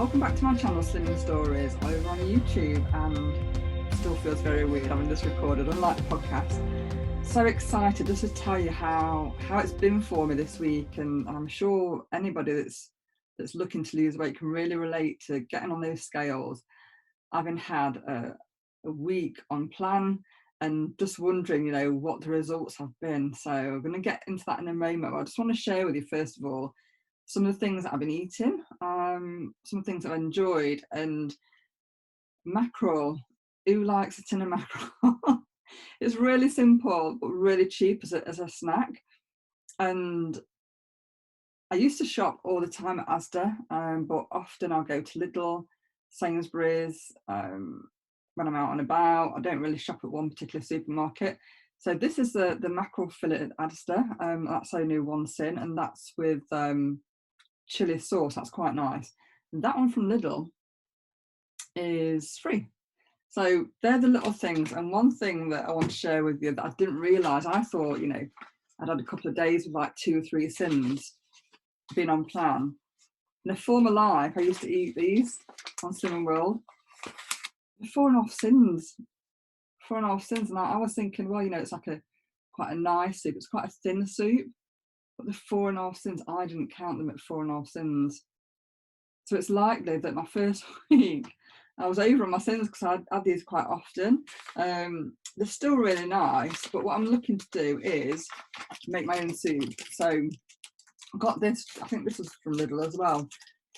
Welcome back to my channel, Slimming Stories, over on YouTube, and it still feels very weird having this recorded, unlike the podcast. So excited just to tell you how it's been for me this week, and I'm sure anybody that's looking to lose weight can really relate to getting on those scales. Having had a week on plan and just wondering, what the results have been. So I'm going to get into that in a moment. I just want to share with you, first of all, some of the things that I've been eating, some of the things that I've enjoyed, and mackerel. Who likes a tin of mackerel? It's really simple, but really cheap as a snack. And I used to shop all the time at Asda, but often I'll go to Lidl, Sainsbury's, when I'm out and about. I don't really shop at one particular supermarket. So this is the mackerel fillet at Asda. That's only one sin, and that's with chili sauce. That's quite nice. And that one from Lidl is free. So they're the little things. And one thing that I want to share with you that I didn't realise, I thought, I'd had a couple of days with like 2 or 3 sins, being on plan. In a former life, I used to eat these on Slimming World. 4.5 sins. 4.5 sins. And I was thinking, well, it's like quite a nice soup. It's quite a thin soup. But the 4.5 sins, I didn't count them at 4.5 sins. So it's likely that my first week I was over on my sins because I had these quite often. They're still really nice, but what I'm looking to do is make my own soup. So I got this, I think this was from Lidl as well.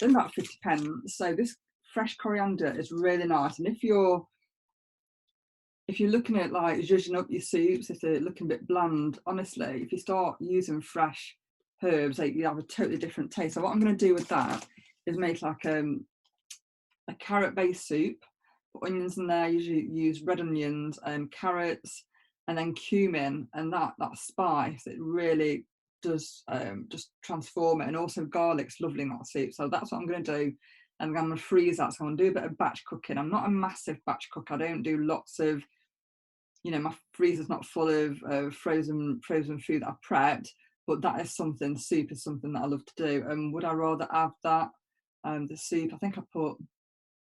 It's about 50p. So this fresh coriander is really nice. And if you're looking at like zhuzhing up your soups, if they're looking a bit bland, honestly, if you start using fresh herbs, you have a totally different taste. So what I'm going to do with that is make like a carrot-based soup. Put onions in there. Usually use red onions and carrots, and then cumin, and that spice, it really does just transform it. And also garlic's lovely in that soup. So that's what I'm going to do, and I'm going to freeze that. So I'm going to do a bit of batch cooking. I'm not a massive batch cook. I don't do lots of, my freezer's not full of frozen food that I've prepped. But that is something. Soup is something that I love to do. And would I rather have that? The soup, I think I put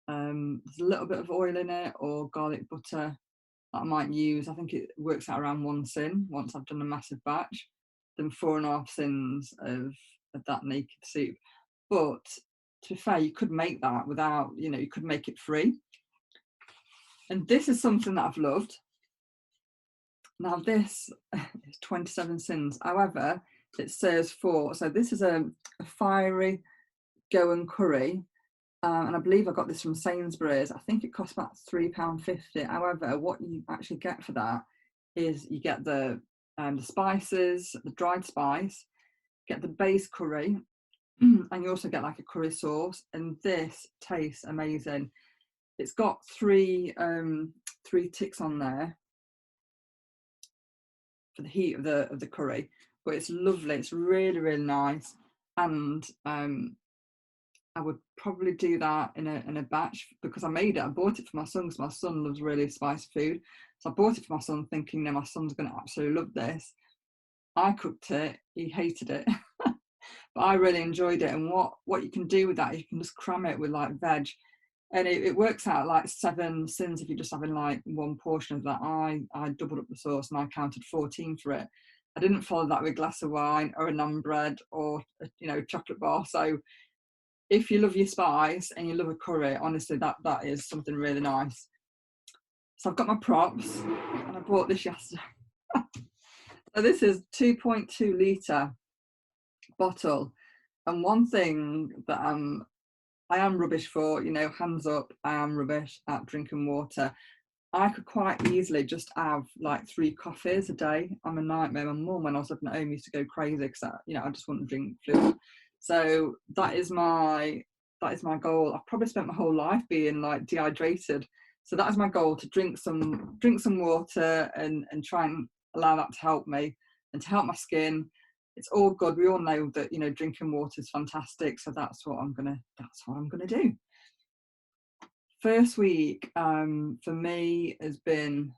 there's a little bit of oil in it, or garlic butter that I might use. I think it works out around 1 sin once I've done a massive batch, then 4.5 sins of that naked soup. But to be fair, you could make that without, you could make it free. And this is something that I've loved. Now this is 27 sins. However, it serves 4. So this is a fiery Goan curry. And I believe I got this from Sainsbury's. I think it costs about £3.50. However, what you actually get for that is you get the spices, the dried spice, get the base curry, and you also get like a curry sauce. And this tastes amazing. It's got three ticks on there for the heat of the curry, but it's lovely. It's really, really nice. And I would probably do that in a batch, because I made it. I bought it for my son because my son loves really spicy food. So I bought it for my son thinking, my son's going to absolutely love this. I cooked it. He hated it. But I really enjoyed it. And what you can do with that is you can just cram it with like veg. And it works out like 7 sins if you're just having like one portion of that. I doubled up the sauce and I counted 14 for it. I didn't follow that with a glass of wine or a naan bread or chocolate bar. So if you love your spice and you love a curry, honestly, that is something really nice. So I've got my props, and I bought this yesterday. So this is 2.2 litre bottle. And one thing that I am rubbish for, hands up, I am rubbish at drinking water. I could quite easily just have like 3 coffees a day. I'm a nightmare. My mum, when I was living at home, used to go crazy because I just wouldn't drink fluid. So that is my goal. I've probably spent my whole life being like dehydrated. So that is my goal, to drink some water and try and allow that to help me and to help my skin. It's all good. We all know that drinking water is fantastic. So that's what I'm gonna do. First week for me has been,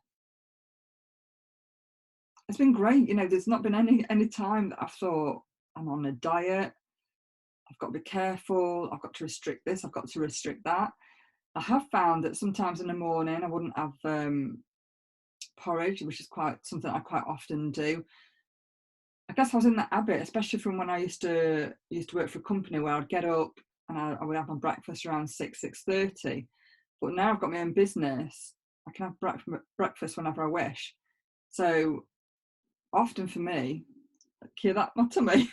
it's been great. There's not been any time that I've thought I'm on a diet. I've got to be careful, I've got to restrict this, I've got to restrict that. I have found that sometimes in the morning I wouldn't have porridge, which is quite something I quite often do. I guess I was in that habit, especially from when I used to work for a company where I'd get up and I would have my breakfast around 6:30. But now I've got my own business, I can have breakfast whenever I wish. So often for me, cue that my tummy.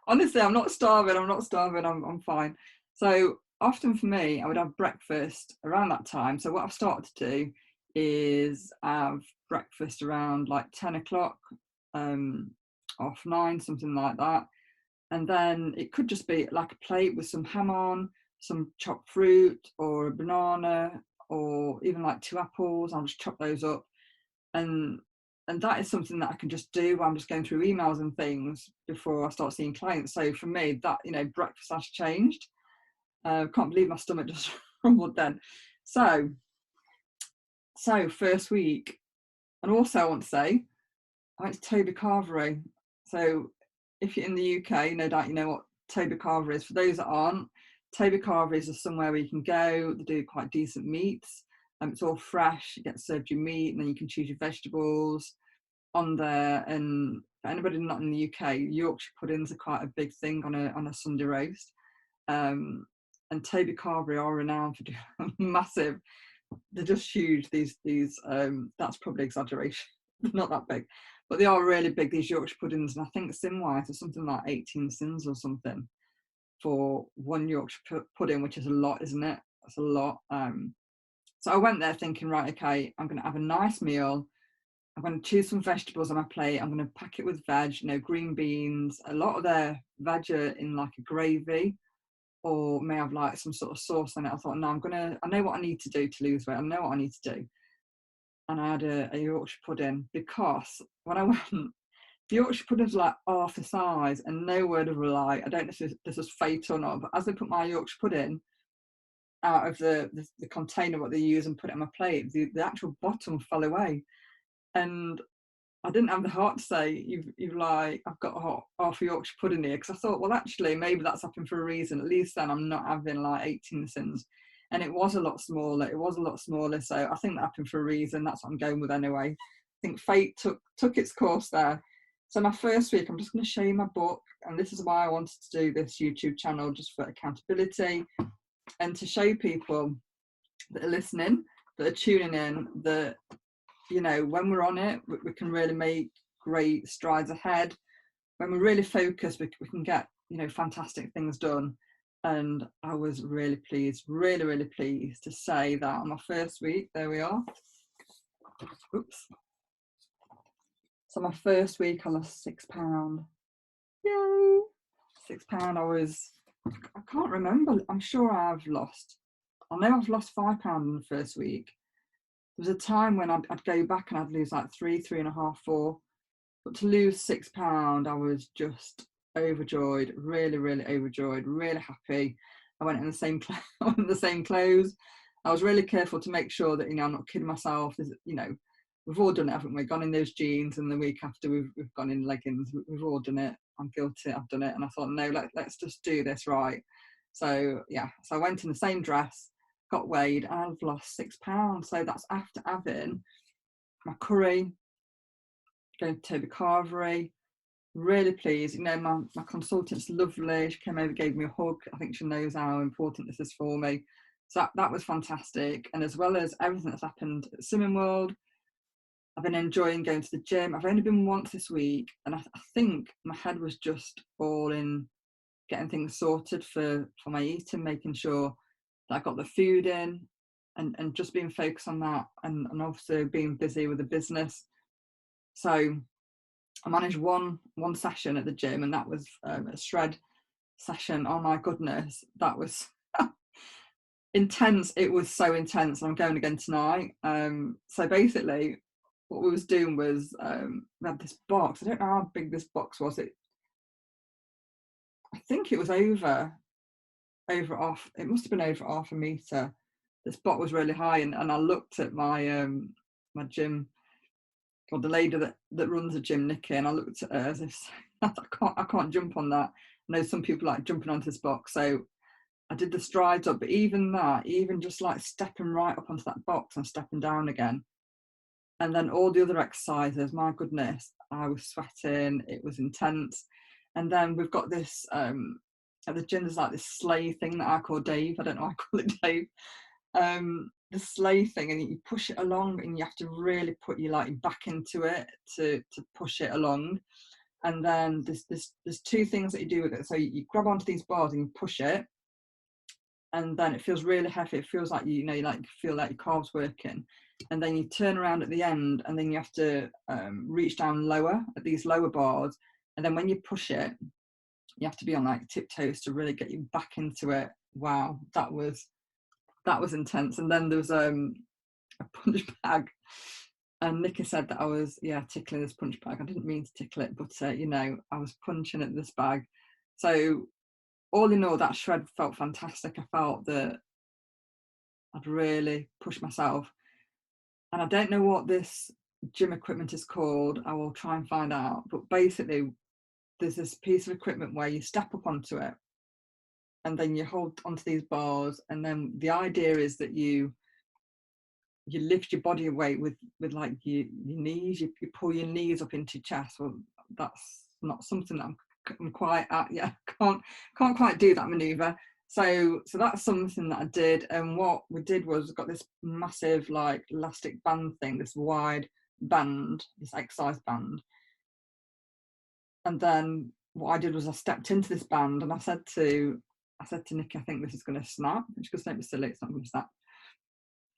Honestly, I'm not starving. I'm fine. So often for me, I would have breakfast around that time. So what I've started to do is have breakfast around like 10 o'clock, 9, something like that. And then it could just be like a plate with some ham on, some chopped fruit or a banana, or even like 2 apples. I'll just chop those up. And that is something that I can just do while I'm just going through emails and things before I start seeing clients. So for me, that, breakfast has changed. Can't believe my stomach just rumbled then. So first week, and also I want to say, I went to Toby Carvery. So if you're in the UK, no doubt you know what Toby Carvery is. For those that aren't, Toby Carvery is somewhere where you can go. They do quite decent meats. It's all fresh. You get served your meat, and then you can choose your vegetables on there. And for anybody not in the UK, Yorkshire puddings are quite a big thing on a Sunday roast. And Toby Carvery are renowned for doing massive. They're just huge. These that's probably exaggeration. They're not that big, but they are really big, these Yorkshire puddings. And I think sin-wise is something like 18 sins or something for one Yorkshire pudding, which is a lot, isn't it? That's a lot. So I went there thinking, right, okay, I'm going to have a nice meal. I'm going to choose some vegetables on my plate. I'm going to pack it with veg, green beans. A lot of their veg are in like a gravy, or may have like some sort of sauce on it. I thought, no, I know what I need to do to lose weight. I know what I need to do. And I had a Yorkshire pudding, because when I went, the Yorkshire pudding's like half the size, and no word of a lie, I don't know if this was fate or not, but as I put my Yorkshire pudding out of the container what they use and put it on my plate, the actual bottom fell away. And I didn't have the heart to say, you've like, I've got half a Yorkshire pudding here, because I thought, well, actually, maybe that's happened for a reason. At least then I'm not having like 18 sins. And it was a lot smaller. So I think that happened for a reason. That's what I'm going with anyway. I think fate took its course there. So my first week, I'm just going to show you my book. And this is why I wanted to do this YouTube channel, just for accountability and to show people that are listening, that are tuning in, that, when we're on it, we can really make great strides ahead. When we're really focused, we can get, fantastic things done. And I was really pleased to say that on my first week, there we are. Oops. So my first week, I lost £6. Yay! £6. I can't remember. I'm sure I know I've lost £5 in the first week. There was a time when I'd go back and I'd lose like 3.5, 4. But to lose £6, I was just overjoyed, really, really overjoyed, really happy. I went in the same clothes. I was really careful to make sure that, I'm not kidding myself. We've all done it, haven't we? Gone in those jeans, and the week after we've gone in leggings. We've all done it. I'm guilty. I've done it. And I thought, no, let's just do this right. So yeah, so I went in the same dress, got weighed, and I've lost £6. So that's after having my curry, going to Toby Carvery. Really pleased. My consultant's lovely. She came over, gave me a hug. I think she knows how important this is for me. So that was fantastic. And as well as everything that's happened at Swimming World, I've been enjoying going to the gym. I've only been once this week, and I think my head was just all in getting things sorted for my eating, making sure that I got the food in, and just being focused on that, and also being busy with the business. So I managed one session at the gym, and that was a shred session. Oh my goodness, that was intense. It was so intense. I'm going again tonight. So basically, what we was doing was we had this box. I don't know how big this box was. I think it was over off. It must have been over half a meter. This box was really high, and I looked at my my gym, or the lady that runs the gym, Nikki, and I looked at her as if I can't jump on that. know some people like jumping onto this box, so I did the strides up, but even that, even just like stepping right up onto that box and stepping down again, and then all the other exercises, my goodness, I was sweating, it was intense. And then we've got this at the gym, there's like this sleigh thing that I call Dave, I don't know why I call it Dave, the sleigh thing, and you push it along, and you have to really put your like back into it to push it along. And then there's two things that you do with it. So you grab onto these bars and you push it, and then it feels really heavy. It feels like you like feel like your calves working, and then you turn around at the end, and then you have to reach down lower at these lower bars, and then when you push it, you have to be on like tiptoes to really get you back into it. Wow, that was intense. And then there was a punch bag, and Nicky said that I was tickling this punch bag. I didn't mean to tickle it, but I was punching at this bag. So all in all, that shred felt fantastic. I felt that I'd really pushed myself, and I don't know what this gym equipment is called. I will try and find out, but basically there's this piece of equipment where you step up onto it, and then you hold onto these bars, and then the idea is that you lift your body weight with like your knees. You pull your knees up into your chest. Well, that's not something that I'm quite at yet. Can't quite do that maneuver. So that's something that I did. And what we did was got this massive like elastic band thing, this wide band, this exercise band. And then what I did was I stepped into this band, and I said to Nicky, I think this is going to snap. And she goes, don't be silly, it's not going to snap.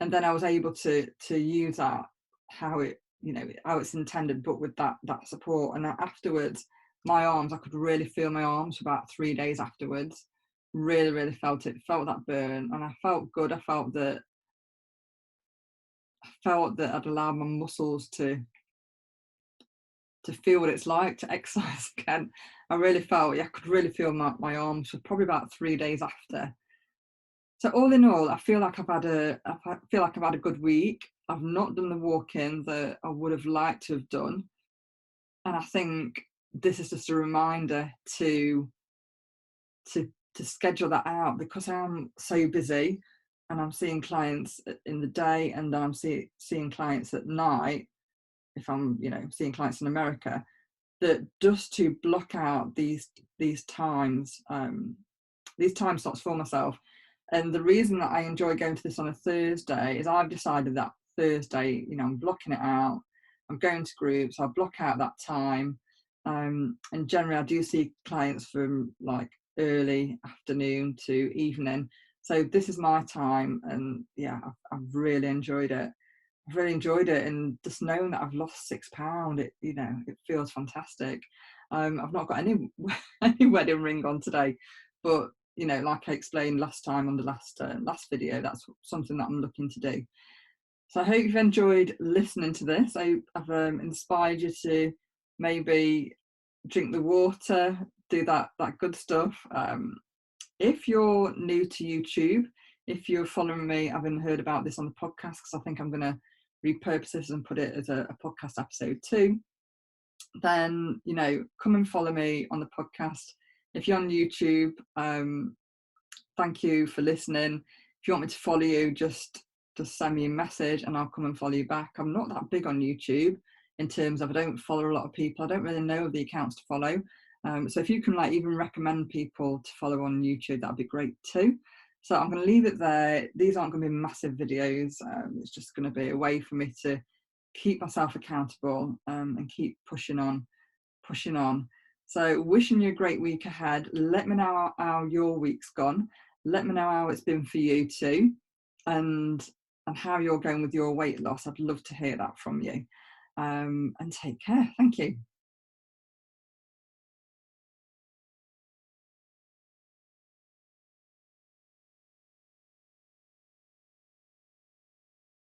And then I was able to use that how it's intended, but with that support. And afterwards, my arms, I could really feel my arms for about 3 days afterwards. Really felt it, felt that burn, and I felt good. I felt that I'd allowed my muscles to feel what it's like to exercise again. I could really feel my arms for probably about 3 days after. So all in all, I feel like I've had a good week. I've not done the walk-in that I would have liked to have done, and I think this is just a reminder to schedule that out, because I'm so busy, and I'm seeing clients in the day, and then I'm seeing clients at night. If I'm seeing clients in America, that just to block out these time slots for myself. And the reason that I enjoy going to this on a Thursday is I've decided that Thursday, I'm blocking it out. I'm going to groups, I block out that time. And generally I do see clients from like early afternoon to evening. So this is my time, and I've really enjoyed it. And just knowing that I've lost £6, it feels fantastic. I've not got any wedding ring on today, but like I explained last time on the last video, that's something that I'm looking to do. So I hope you've enjoyed listening to this. I've inspired you to maybe drink the water, do that good stuff. If you're new to YouTube, if you're following me, having heard about this on the podcast, because I think I'm going to repurpose this and put it as a podcast episode too, then come and follow me on the podcast. If you're on YouTube, thank you for listening. If you want me to follow you, just send me a message and I'll come and follow you back. I'm not that big on YouTube in terms of I don't follow a lot of people. I don't really know the accounts to follow. So if you can even recommend people to follow on YouTube, that'd be great too. So I'm going to leave it there. These aren't going to be massive videos. It's just going to be a way for me to keep myself accountable and keep pushing on. So wishing you a great week ahead. Let me know how your week's gone. Let me know how it's been for you too, and how you're going with your weight loss. I'd love to hear that from you. And take care. Thank you.